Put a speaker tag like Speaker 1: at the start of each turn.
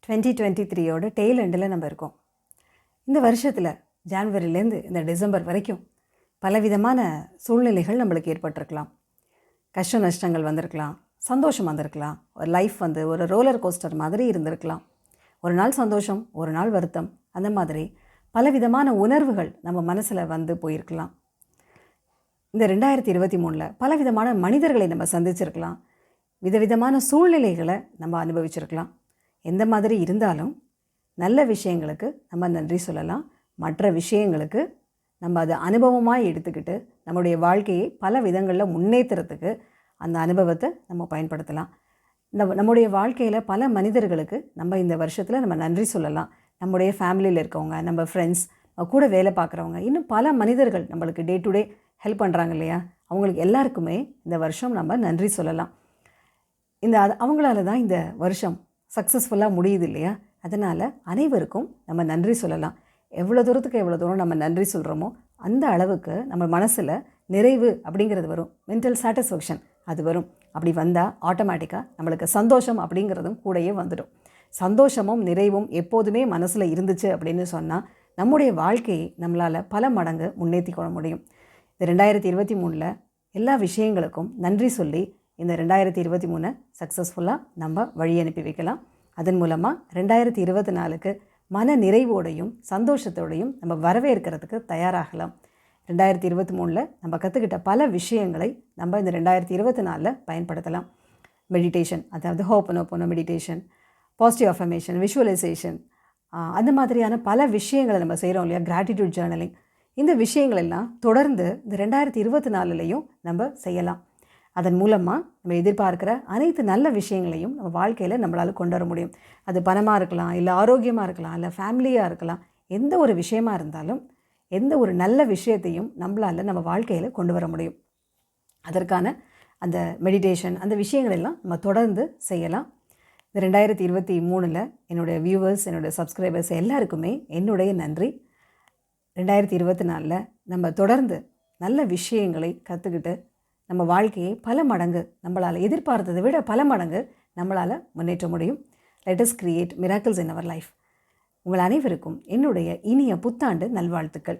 Speaker 1: 2023யோட tail எண்டில் நம்ம இருக்கோம். இந்த வருஷத்தில் ஜான்வரிலேருந்து இந்த டிசம்பர் வரைக்கும் பலவிதமான சூழ்நிலைகள் நம்மளுக்கு ஏற்பட்டிருக்கலாம். கஷ்ட நஷ்டங்கள் வந்திருக்கலாம், சந்தோஷம் வந்திருக்கலாம். ஒரு லைஃப் ஒரு ரோலர் கோஸ்டர் மாதிரி இருந்திருக்கலாம். ஒரு நாள் சந்தோஷம், ஒரு நாள் வருத்தம், அந்த மாதிரி பலவிதமான உணர்வுகள் நம்ம மனசில் போயிருக்கலாம். இந்த 2023 பலவிதமான மனிதர்களை நம்ம சந்திச்சிருக்கலாம். விதவிதமான சூழ்நிலைகளை நம்ம அனுபவிச்சிருக்கலாம். எந்த மாதிரி இருந்தாலும் நல்ல விஷயங்களுக்கு நம்ம நன்றி சொல்லலாம். மற்ற விஷயங்களுக்கு நம்ம அதை அனுபவமாக எடுத்துக்கிட்டு நம்முடைய வாழ்க்கையை பல விதங்களில் முன்னேற்றுறதுக்கு அந்த அனுபவத்தை நம்ம பயன்படுத்தலாம். நம்முடைய வாழ்க்கையில் பல மனிதர்களுக்கு நம்ம இந்த வருஷத்தில் நம்ம நன்றி சொல்லலாம். நம்முடைய ஃபேமிலியில் இருக்கவங்க, நம்ம ஃப்ரெண்ட்ஸ், கூட வேலை பார்க்குறவங்க, இன்னும் பல மனிதர்கள் நம்மளுக்கு டே டு டே ஹெல்ப் பண்ணுறாங்க இல்லையா? அவங்களுக்கு எல்லாருக்குமே இந்த வருஷம் நம்ம நன்றி சொல்லலாம். அவங்களால தான் இந்த வருஷம் சக்ஸஸ்ஃபுல்லாக முடியுது இல்லையா? அதனால் அனைவருக்கும் நம்ம நன்றி சொல்லலாம். எவ்வளோ தூரம் நம்ம நன்றி சொல்கிறோமோ அந்த அளவுக்கு நம்ம மனசில் நிறைவு அப்படிங்கிறது வரும். மென்டல் சாட்டிஸ்ஃபேக்ஷன் அது வரும். அப்படி வந்தால் ஆட்டோமேட்டிக்காக நம்மளுக்கு சந்தோஷம் அப்படிங்கிறதும் கூடயே வந்துடும். சந்தோஷமும் நிறைவும் எப்போதுமே மனசில் இருந்துச்சு அப்படின்னு சொன்னால் நம்முடைய வாழ்க்கையை நம்மளால் பல மடங்கு முன்னேற்றி கொள்ள முடியும். இந்த 2023 எல்லா விஷயங்களுக்கும் நன்றி சொல்லி இந்த 2023 சக்ஸஸ்ஃபுல்லாக நம்ம வழி அனுப்பி வைக்கலாம். அதன் மூலமாக 2024க்கு மன நிறைவோடையும் சந்தோஷத்தோடையும் நம்ம வரவேற்கிறதுக்கு தயாராகலாம். 2023 நம்ம கற்றுக்கிட்ட பல விஷயங்களை நம்ம இந்த 2024 பயன்படுத்தலாம். மெடிடேஷன், அதாவது ஹோப்பனோபோனோ மெடிடேஷன், பாசிட்டிவ் அஃபர்மேஷன், விஷுவலைசேஷன், அந்த மாதிரியான பல விஷயங்களை நம்ம செய்கிறோம் இல்லையா? கிராட்டிடியூட் ஜேர்னலிங், இந்த விஷயங்களெல்லாம் தொடர்ந்து இந்த 2024லையும் நம்ம செய்யலாம். அதன் மூலமாக நம்ம எதிர்பார்க்குற அனைத்து நல்ல விஷயங்களையும் நம்ம வாழ்க்கையில் நம்மளால் கொண்டு வர முடியும். அது பணமாக இருக்கலாம், இல்லை ஆரோக்கியமாக இருக்கலாம், இல்லை ஃபேமிலியாக இருக்கலாம். எந்த ஒரு விஷயமாக இருந்தாலும் எந்த ஒரு நல்ல விஷயத்தையும் நம்மளால் நம்ம வாழ்க்கையில் கொண்டு வர முடியும். அதற்கான அந்த மெடிடேஷன், அந்த விஷயங்களெல்லாம் நம்ம தொடர்ந்து செய்யலாம். இந்த 2023 என்னுடைய வியூவர்ஸ், என்னுடைய சப்ஸ்கிரைபர்ஸ் எல்லாருக்குமே என்னுடைய நன்றி. 2024 நம்ம தொடர்ந்து நல்ல விஷயங்களை கற்றுக்கிட்டு நம்ம வாழ்க்கையை பல மடங்கு நம்மளால் எதிர்பார்த்ததை விட பல மடங்கு நம்மளால் முன்னேற்ற முடியும். Let us create miracles in our life. உங்கள் அனைவருக்கும் என்னுடைய இனிய புத்தாண்டு நல்வாழ்த்துக்கள்.